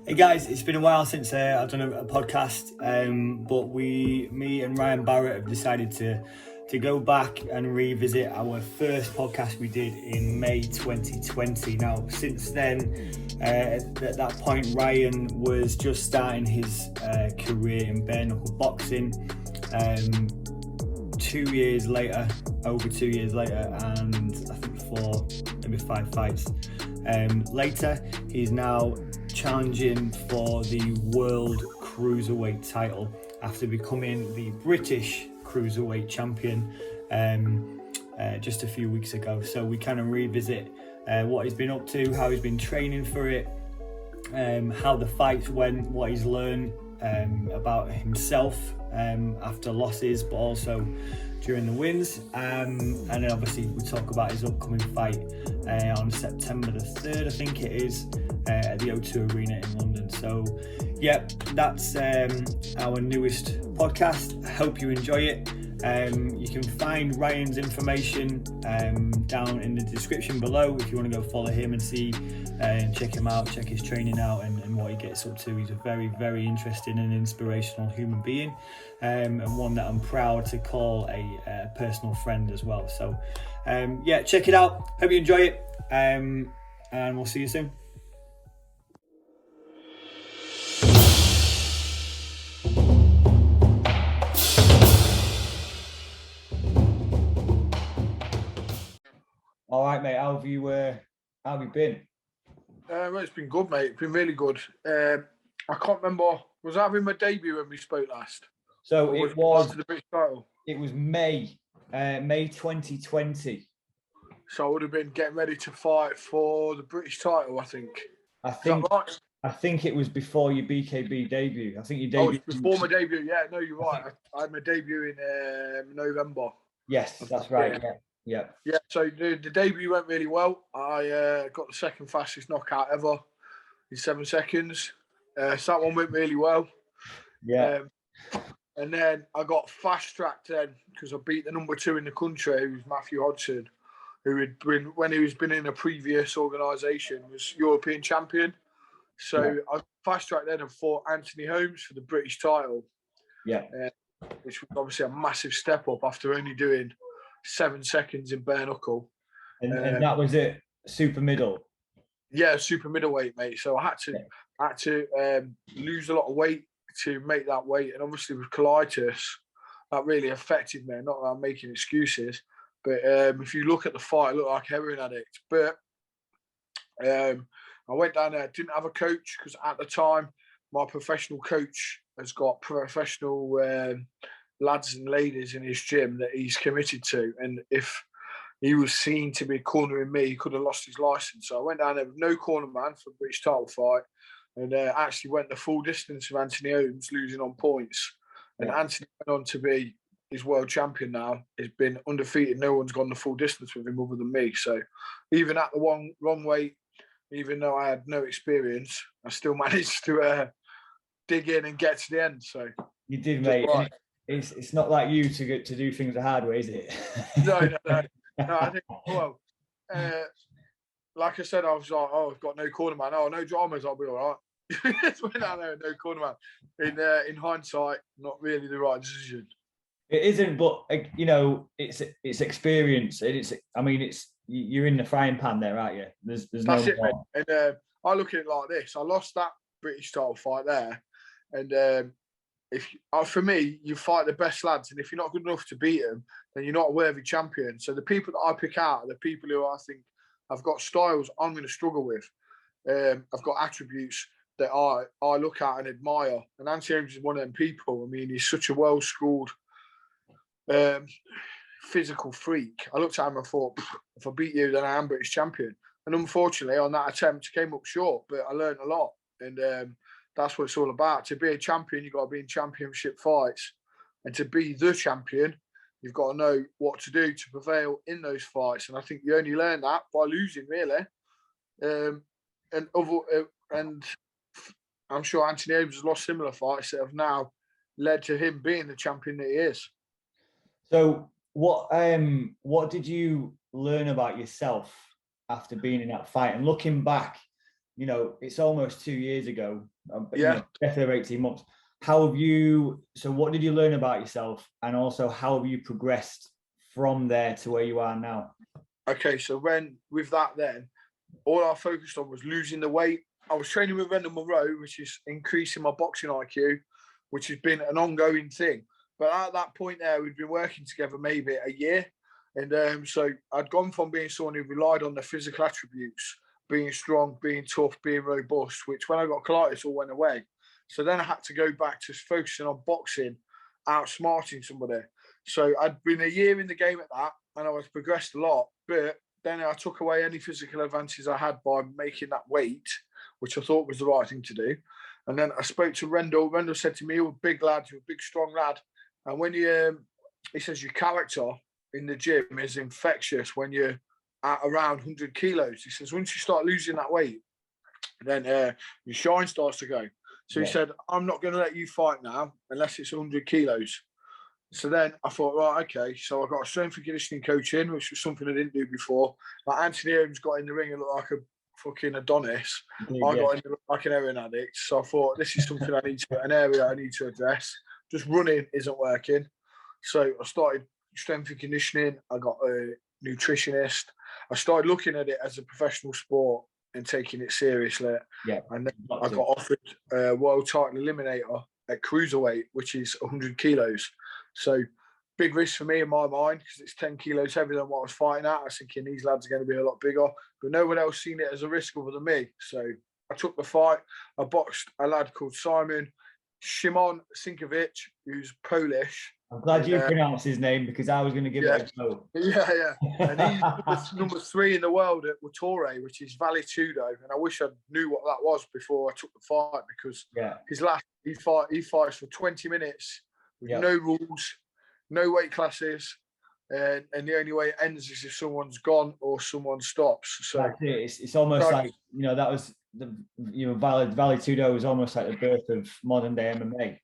Hey guys, it's been a while since I've done a podcast, but me and Ryan Barrett have decided to go back and revisit our first podcast we did in May 2020. Now, since then, at that point, Ryan was just starting his career in bare knuckle boxing. 2 years later, over 2 years later, and I think maybe 5 fights later, he's now challenging for the World Cruiserweight title after becoming the British Cruiserweight Champion just a few weeks ago. So we kind of revisit what he's been up to, how he's been training for it, how the fights went, what he's learned about himself after losses, but also during the wins, and then obviously we talk about his upcoming fight on September the 3rd, I think it is, at the O2 Arena in London. So yeah, that's our newest podcast. I hope you enjoy it. You can find Ryan's information down in the description below if you want to go follow him and see and check him out, check his training out and what he gets up to. He's a very, very interesting and inspirational human being, and one that I'm proud to call a personal friend as well. So yeah, check it out. Hope you enjoy it, and we'll see you soon. All right, mate. How have you been? Well, it's been good, mate. It's been really good. I can't remember. Was that having my debut when we spoke last? So it was the British title. It was May 2020. So I would have been getting ready to fight for the British title, I think. I think it was before your BKB debut. I think your debut. Oh, before my debut. Yeah, no, you're right. I had my debut in November. Yes, that's right. Yeah. Yeah. So the debut went really well. I got the second fastest knockout ever in 7 seconds. So that one went really well. Yeah. And then I got fast tracked then because I beat the number 2 in the country, who's Matthew Hodgson, who had been, when he was been in a previous organisation, was European champion. So I fast tracked then and fought Anthony Holmes for the British title. Yeah. Which was obviously a massive step up after only doing 7 seconds in bare knuckle. And that was it, super middle. Yeah, super middleweight, mate. So I had to lose a lot of weight to make that weight, and obviously with colitis, that really affected me. Not that I'm making excuses, but if you look at the fight, I look like a heroin addict. But I went down there, didn't have a coach because at the time my professional coach has got professional lads and ladies in his gym that he's committed to, and if he was seen to be cornering me, he could have lost his license. So I went down there with no corner man for a British title fight, and actually went the full distance of Anthony Holmes, losing on points. And Anthony went on to be his world champion now. He's been undefeated. No one's gone the full distance with him other than me. So even at the wrong weight, even though I had no experience, I still managed to dig in and get to the end. So you did, mate. Right. It's not like you to do things the hard way, is it? No. I think, well, like I said, I was like, I've got no corner man. Oh, no dramas, I'll be all right. Just went down there, no corner man. In hindsight, not really the right decision. It isn't, but you know, it's experience. You're in the frying pan there, aren't you? There's That's no it, more. Mate. And I look at it like this: I lost that British title fight there, and for me, you fight the best lads, and if you're not good enough to beat them, then you're not a worthy champion. So the people that I pick out are the people who I think have got styles I'm going to struggle with. I've got attributes that I look at and admire, and Anthony Holmes is one of them people. I mean, he's such a well-schooled physical freak. I looked at him and thought, if I beat you, then I am British champion. And unfortunately, on that attempt, I came up short, but I learned a lot. And that's what it's all about. To be a champion, you've got to be in championship fights. And to be the champion, you've got to know what to do to prevail in those fights. And I think you only learn that by losing, really. And I'm sure Anthony Holmes has lost similar fights that have now led to him being the champion that he is. So what did you learn about yourself after being in that fight? And looking back, it's almost 2 years ago. Yeah. Definitely 18 months. How have you? So, what did you learn about yourself, and also how have you progressed from there to where you are now? Okay, so with that, then all I focused on was losing the weight. I was training with Rendell Monroe, which is increasing my boxing IQ, which has been an ongoing thing. But at that point there, we'd been working together maybe a year. And so I'd gone from being someone who relied on the physical attributes, being strong, being tough, being robust, which when I got colitis all went away. So then I had to go back to focusing on boxing, outsmarting somebody. So I'd been a year in the game at that, and I was progressed a lot. But then I took away any physical advances I had by making that weight, which I thought was the right thing to do. And then I spoke to Rendell. Rendell said to me, "You're a big lad, you're a big, strong lad. And when he says your character in the gym is infectious when you're at around 100 kilos. He says, once you start losing that weight, then your shine starts to go." So he said, "I'm not going to let you fight now unless it's 100 kilos. So then I thought, right, okay. So I got a strength and conditioning coach in, which was something I didn't do before. Like Anthony Holmes got in the ring and looked like a fucking Adonis. I got in like an heroin addict. So I thought, this is something an area I need to address. Just running isn't working. So I started strength and conditioning. I got a nutritionist. I started looking at it as a professional sport and taking it seriously. Yeah. And then I got offered a world title eliminator at Cruiserweight, which is 100 kilos. So big risk for me in my mind because it's 10 kilos heavier than what I was fighting at. I was thinking these lads are going to be a lot bigger, but no one else seen it as a risk other than me. So I took the fight. I boxed a lad called Simon Szymon Sinkiewicz, who's Polish. I'm glad you pronounced his name because I was going to give it a go. Yeah. And he's number 3 in the world at Wattore, which is Vale Tudo. And I wish I knew what that was before I took the fight because he fights for 20 minutes with no rules, no weight classes. And the only way it ends is if someone's gone or someone stops. So that's it. It's almost like, that was Vale Tudo was almost like the birth of modern day MMA.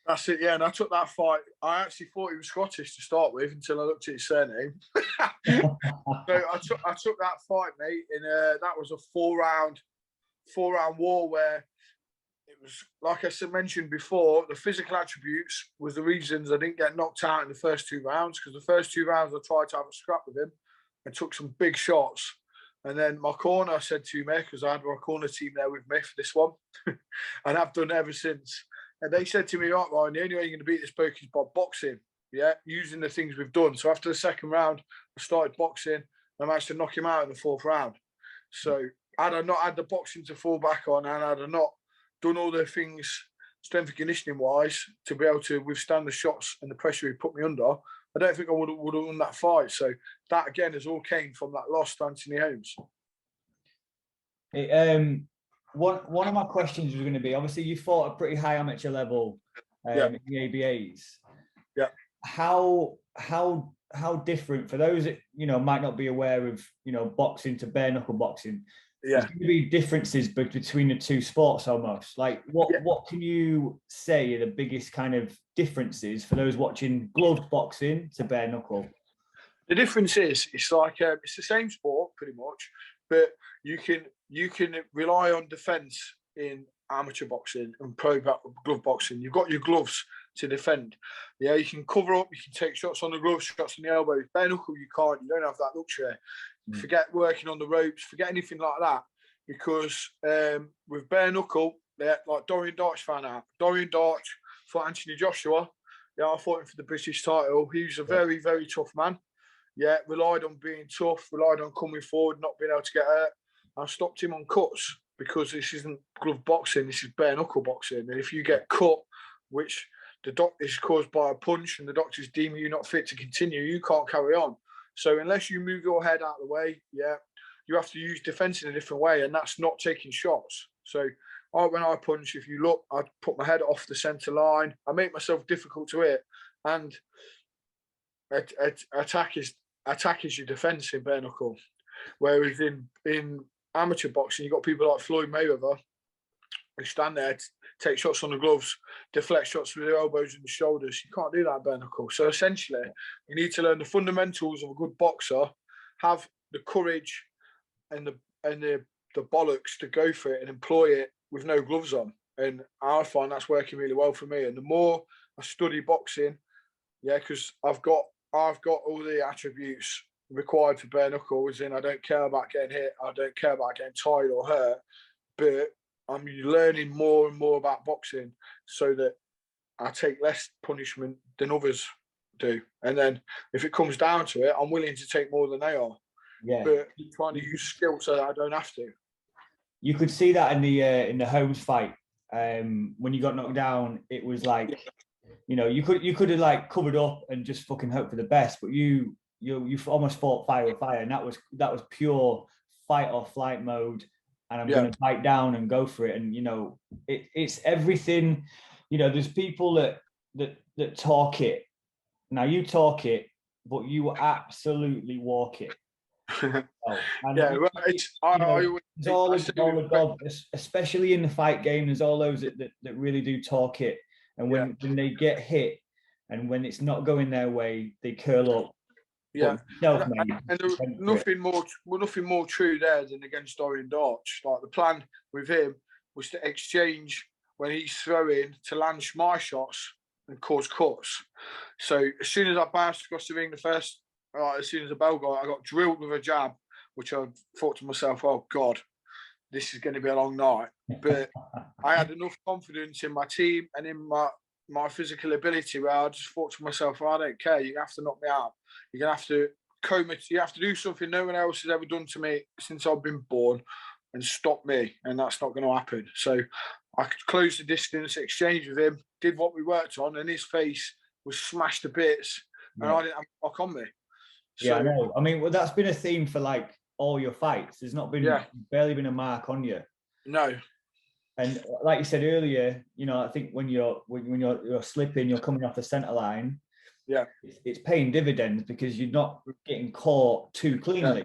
That's it, yeah. And I took that fight. I actually thought he was Scottish to start with until I looked at his surname. So I took that fight, mate, and that was a four-round war where it was, like I mentioned before, the physical attributes was the reasons I didn't get knocked out in the first 2 rounds, because the first 2 rounds I tried to have a scrap with him and took some big shots. And then my corner said to me, because I had my corner team there with me for this one, and I've done ever since. And they said to me, right, Ryan, the only way you're going to beat this bloke is by boxing, using the things we've done. So after the second round, I started boxing, and I managed to knock him out in the 4th round. So had I not had the boxing to fall back on, and had I not done all the things strength and conditioning wise to be able to withstand the shots and the pressure he put me under, I don't think I would have won that fight. So that again has all came from that loss to Anthony Holmes. One of my questions was going to be, obviously you fought at pretty high amateur level in the ABAs. Yeah. How different, for those that might not be aware of boxing to bare knuckle boxing, there's going to be differences between the two sports almost. Like what can you say are the biggest kind of differences for those watching gloved boxing to bare knuckle? The difference is it's like it's the same sport pretty much, but you can rely on defence in amateur boxing and pro glove boxing. You've got your gloves to defend. Yeah, you can cover up, you can take shots on the gloves, shots on the elbows. Bare knuckle, you can't. You don't have that luxury. Forget working on the ropes, forget anything like that, because with bare knuckle, like Dorian Darch found out. Dorian Darch fought Anthony Joshua. Yeah, I fought him for the British title. He was a very, very tough man. Yeah, relied on being tough, relied on coming forward, not being able to get hurt. I stopped him on cuts because this isn't glove boxing, this is bare knuckle boxing. And if you get cut, which the doctor is caused by a punch and the doctors deem you not fit to continue, you can't carry on. So unless you move your head out of the way, you have to use defence in a different way, and that's not taking shots. So when I punch, if you look, I put my head off the centre line. I make myself difficult to hit, and attack is your defence in bare knuckle. Whereas in amateur boxing, you've got people like Floyd Mayweather who stand there, take shots on the gloves, deflect shots with their elbows and the shoulders. You can't do that in bare knuckle. So essentially, you need to learn the fundamentals of a good boxer, have the courage and the the bollocks to go for it and employ it with no gloves on. And I find that's working really well for me. And the more I study boxing, because I've got all the attributes required for bare knuckles, and I don't care about getting hit, I don't care about getting tired or hurt, but I'm learning more and more about boxing so that I take less punishment than others do. And then if it comes down to it, I'm willing to take more than they are. Yeah. But I'm trying to use skill so that I don't have to. You could see that in the Holmes fight. When you got knocked down, it was like, you could have like covered up and just fucking hope for the best, but you almost fought fire with fire, and that was pure fight or flight mode. And I'm going to bite down and go for it. And it's everything. There's people that talk it. Now you talk it, but you absolutely walk it. Especially in the fight game, there's all those that really do talk it, and when they get hit and when it's not going their way, they curl up. And nothing more true there than against Ryan Barrett. Like, the plan with him was to exchange when he's throwing, to land my shots and cause cuts. So as soon as I bounced across the ring, as soon as the bell got, I got drilled with a jab, which I thought to myself, oh God, this is going to be a long night. But I had enough confidence in my team and in my physical ability where I just thought to myself, I don't care, you have to knock me out. You're going to have to you have to do something no one else has ever done to me since I've been born and stop me, and that's not going to happen. So I closed the distance, exchanged with him, did what we worked on, and his face was smashed to bits, and I didn't have a mark on me. So, I know. I mean, that's been a theme for like all your fights. There's not been barely been a mark on you. No. And like you said earlier, I think when you're slipping, you're coming off the centre line. Yeah, it's paying dividends because you're not getting caught too cleanly.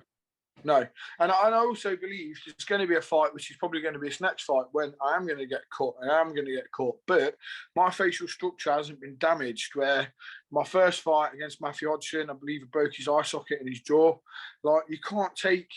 No. And I also believe there's going to be a fight, which is probably going to be this next fight, when I am going to get caught, and I am going to get caught. But my facial structure hasn't been damaged, where my first fight against Matthew Hodgson, I believe, he broke his eye socket in his jaw. Like, you can't take...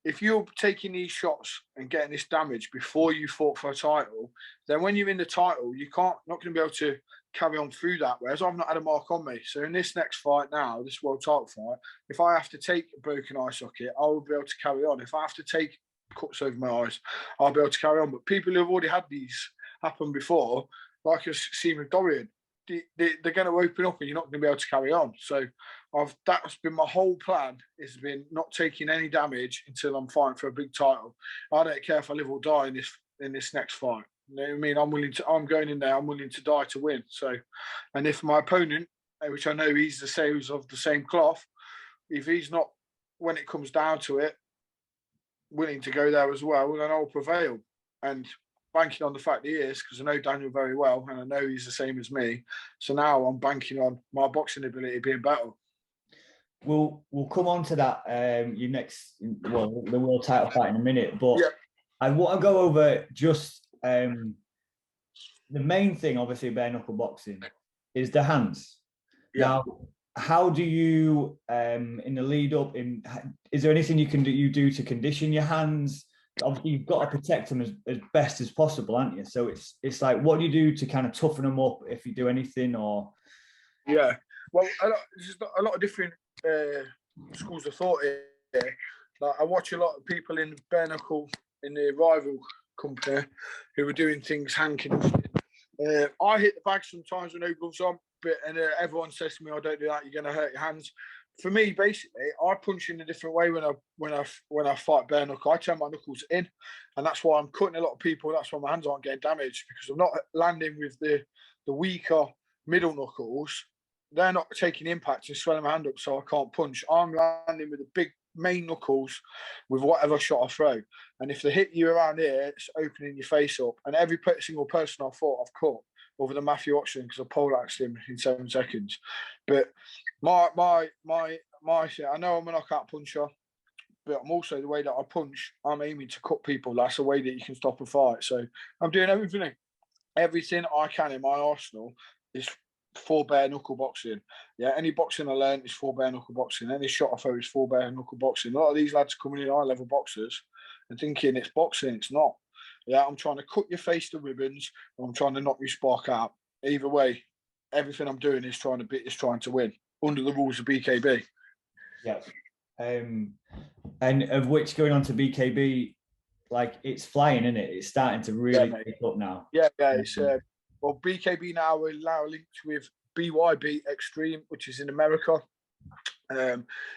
If you're taking these shots and getting this damage before you fought for a title, then when you're in the title, not going to be able to carry on through that. Whereas I've not had a mark on me. So in this next fight now, this world title fight, if I have to take a broken eye socket, I will be able to carry on. If I have to take cuts over my eyes, I'll be able to carry on. But people who have already had these happen before, like I've seen with Dorian, they're going to open up and you're not going to be able to carry on. So that's been my whole plan, has been not taking any damage until I'm fighting for a big title. I don't care if I live or die in this next fight. You know what I mean? I'm going in there, I'm willing to die to win. So, and if my opponent, which I know he's the same, of the same cloth, if he's not, when it comes down to it, willing to go there as well, then I'll prevail. And banking on the fact that he is, because I know Daniel very well and I know he's the same as me. So now I'm banking on my boxing ability being better. We'll come on to that the world title fight in a minute, but I want to go over just the main thing, obviously, bare knuckle boxing is the hands. Now, how do you in the lead up, is there anything you do to condition your hands? Obviously, you've got to protect them as best as possible, aren't you? So it's like, what do you do to kind of toughen them up if you do anything? Or well, there's a lot of different schools of thought here. Like, I watch a lot of people in bare knuckle in the rival company who are doing things hanking. I hit the bag sometimes with no gloves on, and everyone says to me, "Oh, don't do that. You're going to hurt your hands." For me, basically, I punch in a different way when I fight bare knuckle. I turn my knuckles in, and that's why I'm cutting a lot of people. That's why my hands aren't getting damaged, because I'm not landing with the weaker middle knuckles. They're not taking impact and swelling my hand up, so I can't punch. I'm landing with the big main knuckles with whatever shot I throw. And if they hit you around here, it's opening your face up. And every single person I fought, I've cut, other than Matthew Hodgson, because I poleaxed him in 7 seconds. But my I know I'm a knockout puncher, but I'm also, the way that I punch, I'm aiming to cut people. That's the way that you can stop a fight. So I'm doing everything I can in my arsenal is for bare knuckle boxing. Any boxing I learn is for bare knuckle boxing. Any shot I throw is for bare knuckle boxing. A lot of these lads coming in high level boxers, and thinking it's boxing. It's not. Yeah, I'm trying to cut your face to ribbons, or I'm trying to knock your spark out. Either way, everything I'm doing is trying to win under the rules of BKB. Yeah. And of which, going on to BKB, like, it's flying, isn't it? It's starting to really pick up now. Yeah. It's well, BKB now are now linked with BYB Extreme, which is in America.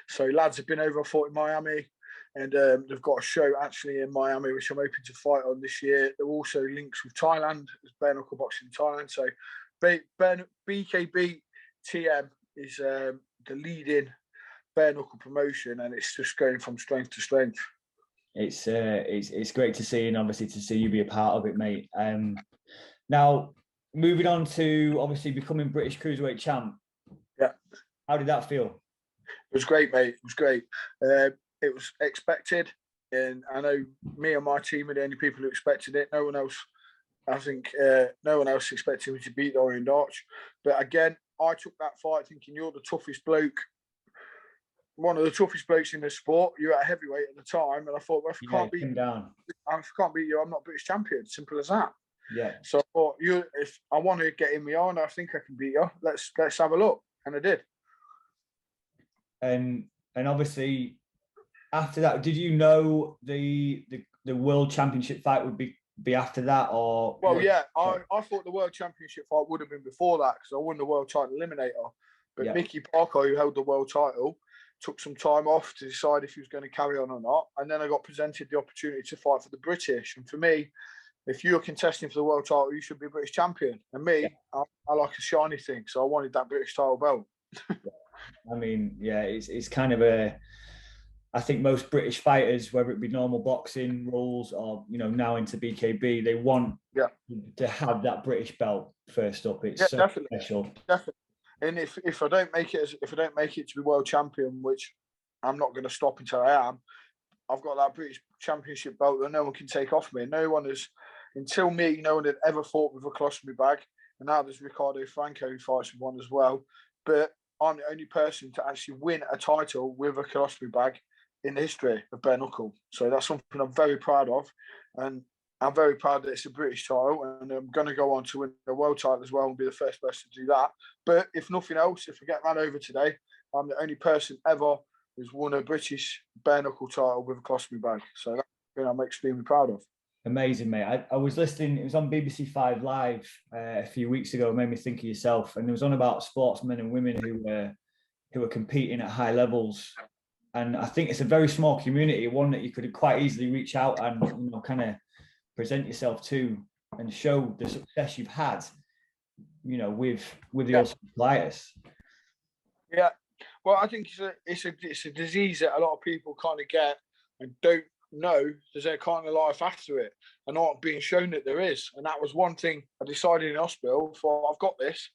So lads have been over, I thought, in Miami, and they've got a show actually in Miami, which I'm hoping to fight on this year. They're also linked with Thailand, as bare knuckle boxing in Thailand. So BKB TM is the leading bare knuckle promotion, and it's just going from strength to strength. It's great to see, and obviously to see you be a part of it, mate. Now, moving on to obviously becoming British Cruiserweight champ. Yeah. How did that feel? It was great, mate. It was great. It was expected, and I know me and my team are the only people who expected it. No one else, I think, no one else expected me to beat Orient Arch. But again, I took that fight thinking, you're the toughest bloke, one of the toughest blokes in the sport. You're at heavyweight at the time, and I thought, well, if I can't beat you, I'm not British champion. Simple as that. Yeah. So I thought, if I want to get in my own, I think I can beat you. Let's have a look, and I did. And obviously, after that, did you know the World Championship fight would be after that, or? Well, yeah, I thought the World Championship fight would have been before that, because I won the World Title Eliminator. But Mickey Parker, who held the World Title, took some time off to decide if he was going to carry on or not. And then I got presented the opportunity to fight for the British. And for me, if you're contesting for the world title, you should be British champion. And me, I like a shiny thing, so I wanted that British title belt. I mean, yeah, it's kind of I think most British fighters, whether it be normal boxing rules or, you know, now into BKB, they want to have that British belt first up. It's so definitely special. Definitely. And if I don't make it to be world champion, which I'm not going to stop until I am, I've got that British Championship belt that no one can take off me. No one has, until me, no one had ever fought with a colostomy bag. And now there's Ricardo Franco who fights with one as well. But I'm the only person to actually win a title with a colostomy bag in the history of bare knuckle. So that's something I'm very proud of. And I'm very proud that it's a British title, and I'm going to go on to win a world title as well and be the first person to do that. But if nothing else, if I get ran over today, I'm the only person ever who's won a British bare knuckle title with a colostomy bag. So that's something I'm extremely proud of. Amazing, mate. I was listening, it was on BBC 5 Live a few weeks ago. It made me think of yourself. And it was on about sportsmen and women who were competing at high levels. And I think it's a very small community, one that you could quite easily reach out and, you know, kind of present yourself to and show the success you've had, you know, with the ulcerative. Yeah. Well, I think it's a disease that a lot of people kind of get and don't know there's a kind of life after it, and not being shown that there is. And that was one thing I decided in hospital for. I've got this,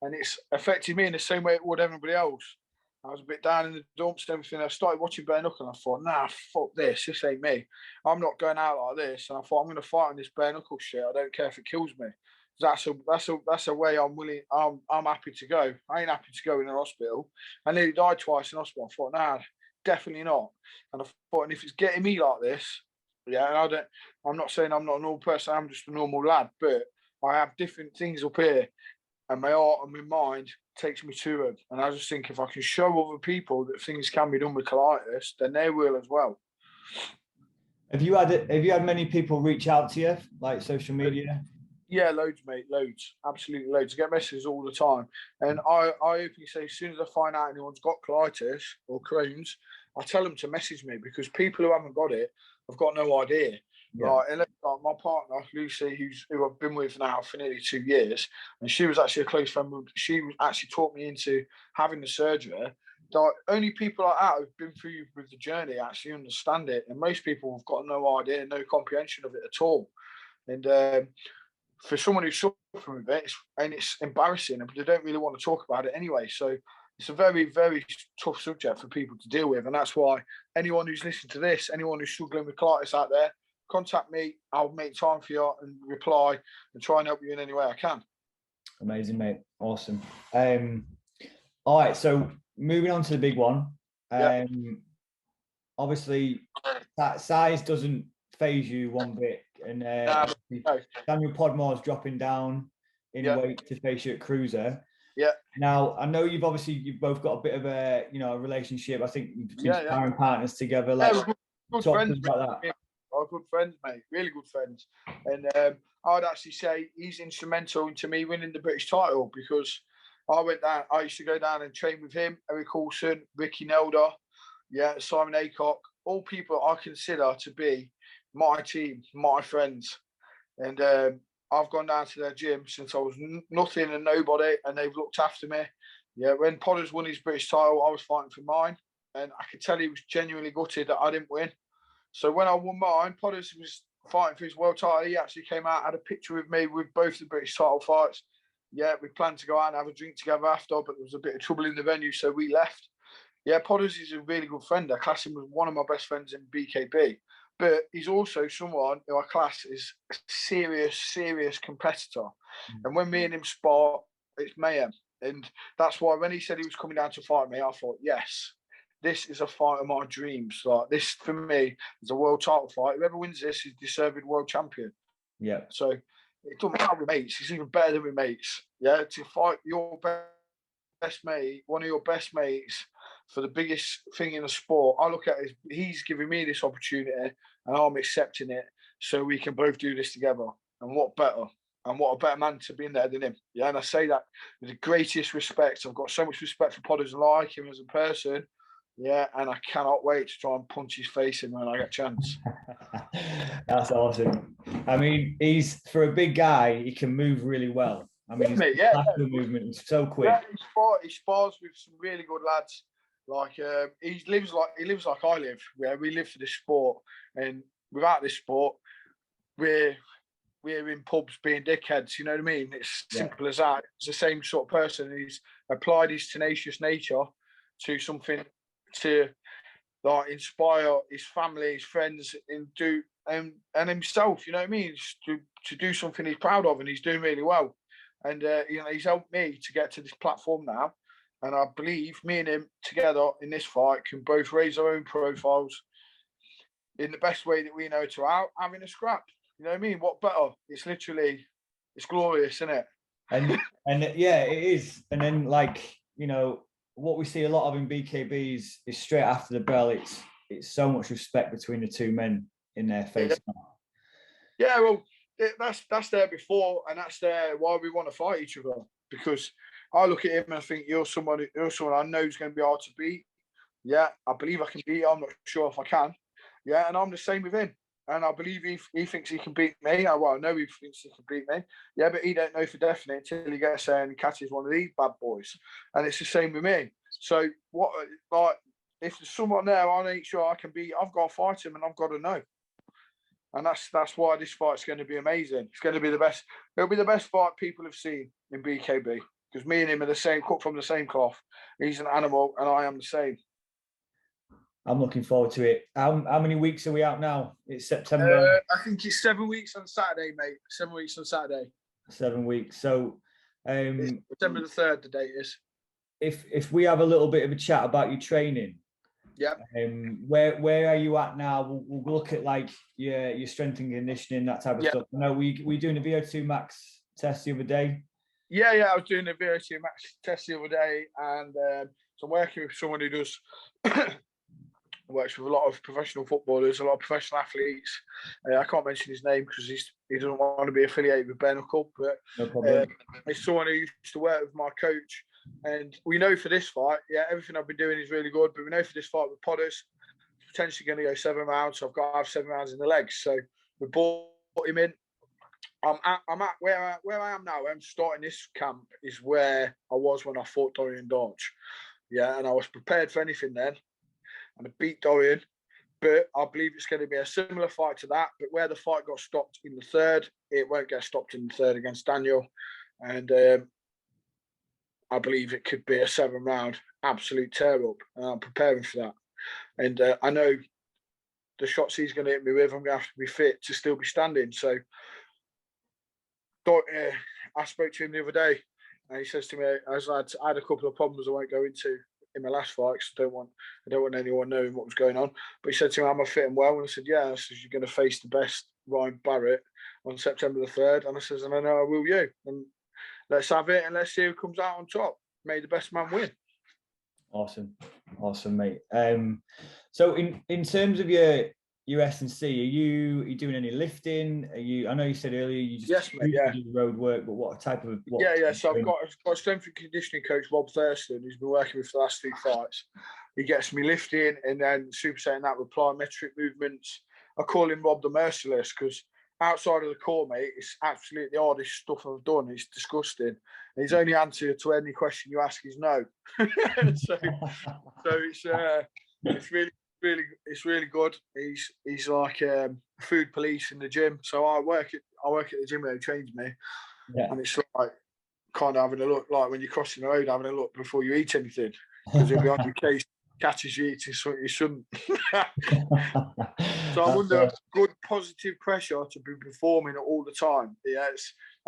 and it's affected me in the same way it would everybody else. I was a bit down in the dumps and everything. I started watching bare knuckle, and I thought, nah, fuck this. This ain't me. I'm not going out like this. And I thought, I'm going to fight on this bare knuckle shit. I don't care if it kills me. That's a way I'm willing. I'm happy to go. I ain't happy to go in a hospital. I nearly died twice in hospital. I thought, nah, definitely not. And I thought, and if it's getting me like this, and I'm not saying I'm not a normal person. I'm just a normal lad, but I have different things up here, and my heart and my mind takes me to it. And I just think if I can show other people that things can be done with colitis, then they will as well. Have you had many people reach out to you, like social media? Yeah, loads, mate, loads, absolutely loads. I get messages all the time, and I openly say, as soon as I find out anyone's got colitis or Crohn's, I tell them to message me, because people who haven't got it have got no idea. Right, and like my partner Lucy, who I've been with now for nearly 2 years, and she was actually a close friend. She actually taught me into having the surgery. Like, only people like that who've been through with the journey actually understand it, and most people have got no idea, no comprehension of it at all. And for someone who's suffering with it, it's embarrassing, and they don't really want to talk about it anyway. So it's a very, very tough subject for people to deal with, and that's why anyone who's listening to this, anyone who's struggling with colitis out there, contact me. I'll make time for you and reply and try and help you in any way I can. Amazing, mate. Awesome. All right, so moving on to the big one. Obviously, that size doesn't faze you one bit. And No. Daniel Podmore's dropping down in weight to face you at cruiser. Yeah. Now, I know you've both got a bit of a, a relationship. I think you've been sparring partners together. Like, good talk friends about that. Our good friends, mate. Really good friends. And I'd actually say he's instrumental into me winning the British title, because I used to go down and train with him, Eric Coulson, Ricky Nelder, Simon Aycock, all people I consider to be my team, my friends. And I've gone down to their gym since I was nothing and nobody, and they've looked after me. Yeah, when Potters won his British title, I was fighting for mine, and I could tell he was genuinely gutted that I didn't win. So when I won mine, Potters was fighting for his world title. He actually came out, had a picture with me with both the British title fights. Yeah, we planned to go out and have a drink together after, but there was a bit of trouble in the venue, so we left. Yeah, Potters is a really good friend. I class him as one of my best friends in BKB. But he's also someone who I class is a serious competitor. And when me and him spar, it's mayhem. And that's why when he said he was coming down to fight me, I thought, yes, this is a fight of my dreams. Like, this, for me, is a world title fight. Whoever wins this is deserved world champion. Yeah. So it doesn't matter with mates. It's even better than with mates. Yeah, to fight your best mate, one of your best mates, for the biggest thing in the sport. I look at it as he's giving me this opportunity and I'm accepting it, so we can both do this together. And what better? And what a better man to be in there than him. Yeah, and I say that with the greatest respect. I've got so much respect for Potters and like him as a person. Yeah, and I cannot wait to try and punch his face in when I get a chance. That's awesome. I mean, for a big guy, he can move really well. I mean, his movement is so quick. Yeah, he spars with some really good lads. Like he lives like I live. Yeah, we live for this sport, and without this sport, we're in pubs being dickheads. You know what I mean? It's simple as that. It's the same sort of person. He's applied his tenacious nature to something to like inspire his family, his friends, and himself. You know what I mean? To do something he's proud of, and he's doing really well. And he's helped me to get to this platform now. And I believe me and him together in this fight can both raise our own profiles in the best way that we know to, having a scrap. You know what I mean? What better? It's glorious, isn't it? And yeah, it is. And then, like, what we see a lot of in BKB is straight after the bell, it's so much respect between the two men in their face. Yeah, well, that's there before, and that's there why we want to fight each other, because I look at him and I think you're someone I know is going to be hard to beat. Yeah, I believe I can beat. I'm not sure if I can. Yeah, and I'm the same with him. And I believe he thinks he can beat me. I know he thinks he can beat me. Yeah, but he don't know for definite until he gets there and catches one of these bad boys. And it's the same with me. So if there's someone there I ain't sure I can beat, I've got to fight him and I've got to know. And that's why this fight's going to be amazing. It's going to be the best. It'll be the best fight people have seen in BKB, because me and him are the same, cut from the same cloth. He's an animal and I am the same. I'm looking forward to it. How many weeks are we out now? It's September. I think it's 7 weeks on Saturday, mate. 7 weeks on Saturday. 7 weeks. So September the 3rd, the date is. If we have a little bit of a chat about your training. Yeah. Where are you at now? We'll look at like your strength and conditioning, that type of stuff. No, we doing a VO2 max test the other day. Yeah, I was doing a VO2 max test the other day, and so I'm working with someone who does works with a lot of professional footballers, a lot of professional athletes. I can't mention his name because he doesn't want to be affiliated with Knuckle, but it's someone who used to work with my coach. And we know for this fight, everything I've been doing is really good, but we know for this fight with Potters, potentially going to go 7 rounds, so I've got to have 7 rounds in the legs. So we brought him in. I'm at where I am now. I'm starting this camp is where I was when I fought Dorian Dorch. Yeah, and I was prepared for anything then. And I beat Dorian, but I believe it's going to be a similar fight to that. But where the fight got stopped in the 3rd, it won't get stopped in the 3rd against Daniel. And I believe it could be a 7-round absolute tear-up. And I'm preparing for that. And I know the shots he's going to hit me with, I'm going to have to be fit to still be standing. So I spoke to him the other day, and he says to me, I had a couple of problems I won't go into in my last fight because I don't want anyone knowing what was going on. But he said to me, "Am I fitting well?" And I said, "Yeah." I says, "You're going to face the best Ryan Barrett on September the 3rd." And I says, "And I know I will you. And let's have it and let's see who comes out on top. May the best man win." Awesome, mate. So in terms of your S&C, are you doing any lifting? I know you said earlier you just yes, mate, yeah. do road work, but what type of So I've got a strength and conditioning coach, Rob Thurston, who's been working with for the last 2 fights. He gets me lifting and then supersetting that with plyometric movements. I call him Rob the Merciless because outside of the core, mate, it's absolutely the hardest stuff I've done. It's disgusting. And his only answer to any question you ask is no. so it's really good. He's like food police in the gym. So I work at the gym where he trains me, and it's like kind of having a look, like when you're crossing the road, having a look before you eat anything, because he'll be on your case, catches you eating something you shouldn't. So I'm under good positive pressure to be performing all the time.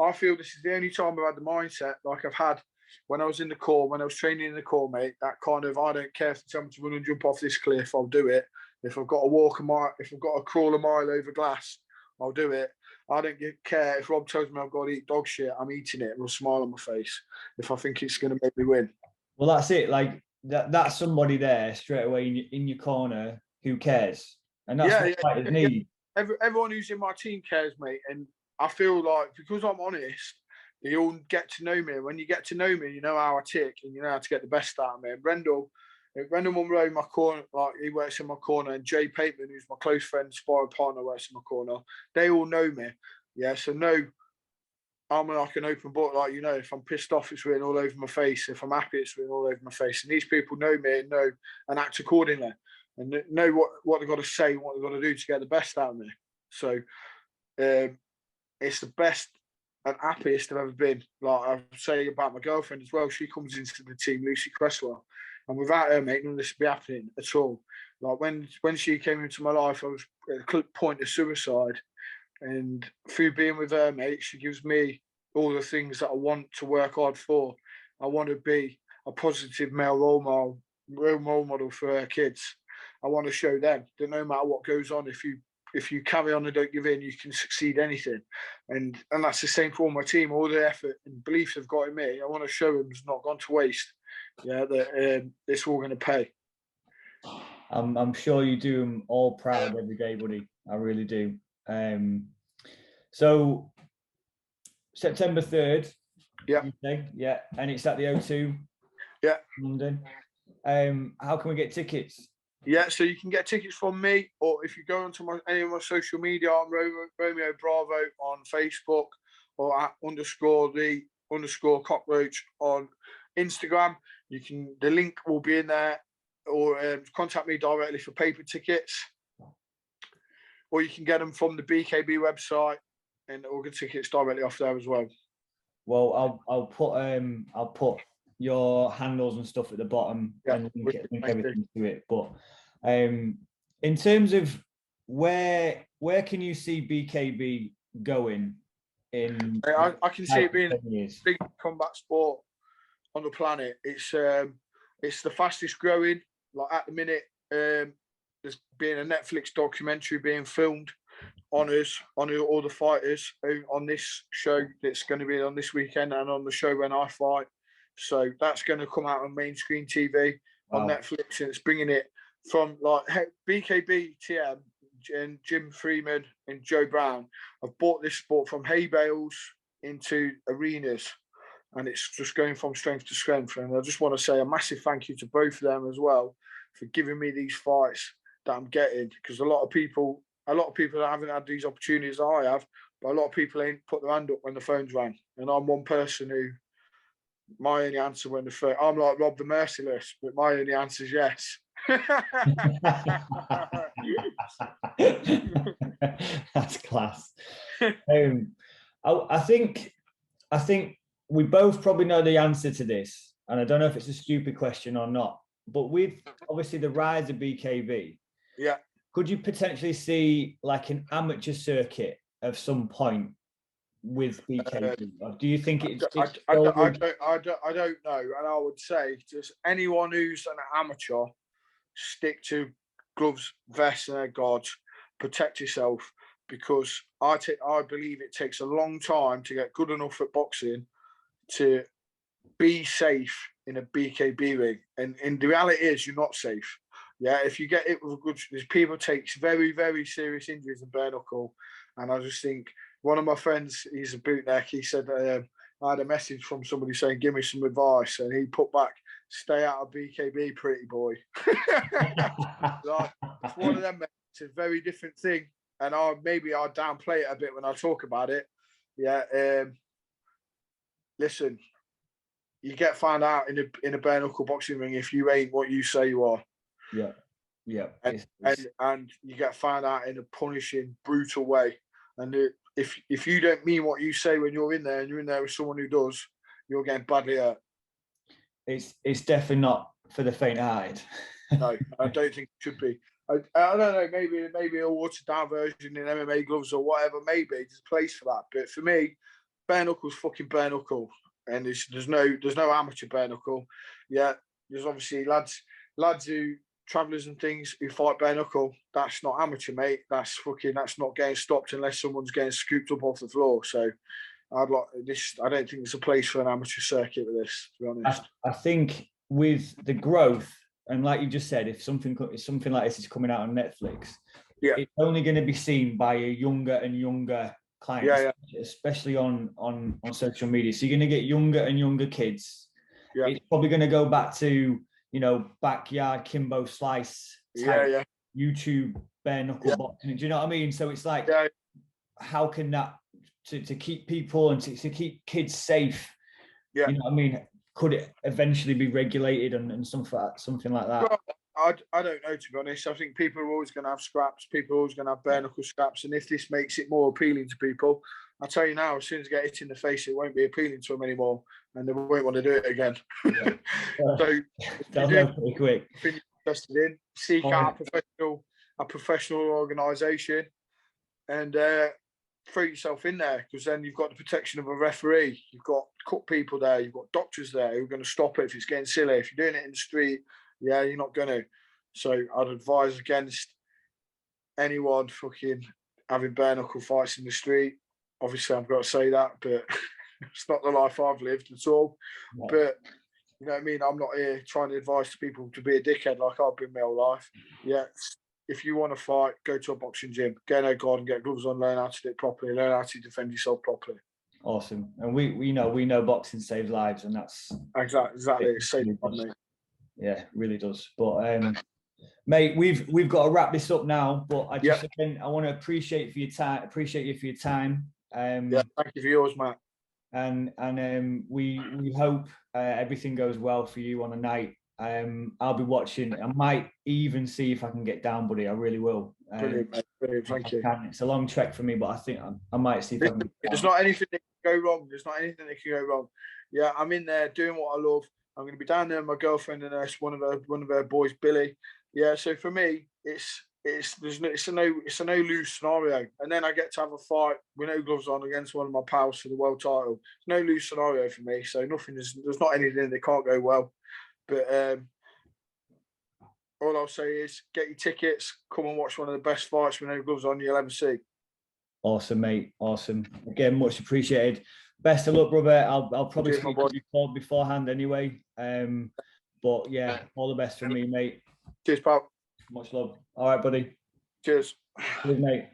I feel this is the only time I've had the mindset like I've had when I was in the core, when I was training in the core, mate. That kind of, I don't care if it's time to run and jump off this cliff, I'll do it. If I've got to walk a mile, if I've got to crawl a mile over glass, I'll do it. I don't care if Rob tells me I've got to eat dog shit, I'm eating it with a smile on my face if I think it's going to make me win. Well, that's it. Like that's somebody there straight away in your corner who cares. And that's what fighters need. Everyone who's in my team cares, mate. And I feel like because I'm honest, you all get to know me. When you get to know me, you know how I tick and you know how to get the best out of me. And Brendan Munro in my corner, like he works in my corner, and Jay Pateman, who's my close friend, sparring partner, works in my corner. They all know me. Yeah, so no, I'm like an open book. Like, you know, if I'm pissed off, it's written all over my face. If I'm happy, it's written all over my face. And these people know me and know and act accordingly. And know what they've got to say, what they've got to do to get the best out of me. So it's the best and happiest I've ever been. Like I say about my girlfriend as well, she comes into the team, Lucy Cresswell. And without her, mate, none of this would be happening at all. Like when she came into my life, I was at a point of suicide. And through being with her, mate, she gives me all the things that I want to work hard for. I want to be a positive male role model for her kids. I want to show them that no matter what goes on, if you carry on and don't give in, you can succeed anything. And that's the same for all my team. All the effort and belief they've got in me, I want to show them it's not gone to waste. Yeah, that it's all going to pay. I'm sure you do them all proud every day, buddy. I really do. So September 3rd. Yeah. Yeah, and it's at the O2. Yeah. London. How can we get tickets? Yeah, so you can get tickets from me, or if you go onto any of my social media, I'm Romeo Bravo on Facebook, or at _the_ cockroach on Instagram. The link will be in there, or contact me directly for paper tickets, or you can get them from the BKB website and order tickets directly off there as well. Well, I'll put your handles and stuff at the bottom and link everything to it. But in terms of where can you see BKB going in? I can see it being a big combat sport on the planet. It's the fastest growing. Like at the minute, there's been a Netflix documentary being filmed on us, on all the fighters on this show that's going to be on this weekend and on the show when I fight. So that's going to come out on mainstream TV on Netflix, and it's bringing it from like BKB TM and Jim Freeman and Joe Brown. I've brought this sport from hay bales into arenas, and it's just going from strength to strength. And I just want to say a massive thank you to both of them as well for giving me these fights that I'm getting, because a lot of people that haven't had these opportunities that I have, but a lot of people ain't put their hand up when the phone's rang. And I'm one person who, my only answer when the phone, I'm like Rob the Merciless, but my only answer is yes. That's class. I think we both probably know the answer to this, and I don't know if it's a stupid question or not, but with obviously the rise of BKB, could you potentially see like an amateur circuit of some point with BKB? Or do you think it's I don't know, and I would say just anyone who's an amateur, stick to gloves, vests, and their guards. Protect yourself, because I believe it takes a long time to get good enough at boxing to be safe in a BKB ring, and the reality is you're not safe. Yeah, if you get it with a good, people take very, very serious injuries in bare knuckle, and I just think one of my friends, he's a bootneck. He said I had a message from somebody saying, "Give me some advice," and he put back, "Stay out of BKB, pretty boy." Like, it's one of them. It's a very different thing, and I'll downplay it a bit when I talk about it. Yeah, listen, you get found out in a bare knuckle boxing ring if you ain't what you say you are. Yeah. And you get found out in a punishing, brutal way. And if you don't mean what you say when you're in there, and you're in there with someone who does, you're getting badly hurt. It's definitely not for the faint-hearted. No, I don't think it should be. I don't know. Maybe a watered down version in MMA gloves or whatever. Maybe there's a place for that. But for me, bare knuckle's fucking bare knuckle, and there's no amateur bare knuckle. Yeah, there's obviously lads who travellers and things who fight bare knuckle. That's not amateur, mate. That's not getting stopped unless someone's getting scooped up off the floor. So I don't think there's a place for an amateur circuit with this, to be honest. I think with the growth, and like you just said, if something like this is coming out on Netflix, it's only going to be seen by a younger and younger client, especially on social media. So you're going to get younger and younger kids. Yeah. It's probably going to go back to, backyard Kimbo Slice type YouTube bare knuckle boxing. Do you know what I mean? So it's like, how can that to keep people and to keep kids safe? Yeah. You know what I mean? Could it eventually be regulated and something like that? Well, I don't know, to be honest. I think people are always going to have scraps. People are always going to have bare knuckle scraps. And if this makes it more appealing to people, I'll tell you now, as soon as they get hit in the face, it won't be appealing to them anymore, and they won't want to do it again. So that'll go pretty quick. If you're interested in, seek out a professional organisation, and throw yourself in there, because then you've got the protection of a referee. You've got cut people there. You've got doctors there who are going to stop it if it's getting silly. If you're doing it in the street, you're not going to. So I'd advise against anyone fucking having bare knuckle fights in the street. Obviously, I've got to say that, but it's not the life I've lived at all. No. But you know what I mean? I'm not here trying to advise people to be a dickhead like I've been my whole life. Yeah, if you want to fight, go to a boxing gym, get no guard and get gloves on, learn how to do it properly, learn how to defend yourself properly. Awesome. And we know boxing saves lives, and that's exactly it saves lives, mate. Yeah, really does. But mate, we've got to wrap this up now. But again, I want to appreciate you for your time. Thank you for yours, Matt. And we hope everything goes well for you on a night. I'll be watching. I might even see if I can get down, buddy. I really will. Brilliant, mate. Brilliant. Thank you. It's a long trek for me, but I think I might see if I can. There's not anything that can go wrong. There's not anything that can go wrong. Yeah, I'm in there doing what I love. I'm going to be down there with my girlfriend and one of her boys, Billy. Yeah, so for me, it's a no lose scenario, and then I get to have a fight with no gloves on against one of my pals for the world title. It's no lose scenario for me. So there's not anything that can't go well. But all I'll say is get your tickets, come and watch one of the best fights with no gloves on you'll ever see. Awesome, mate. Awesome. Again, much appreciated. Best of luck, brother. I'll probably speak to you beforehand anyway. But yeah, all the best from me, mate. Cheers, pal. Much love. All right, buddy. Cheers. Cheers, mate.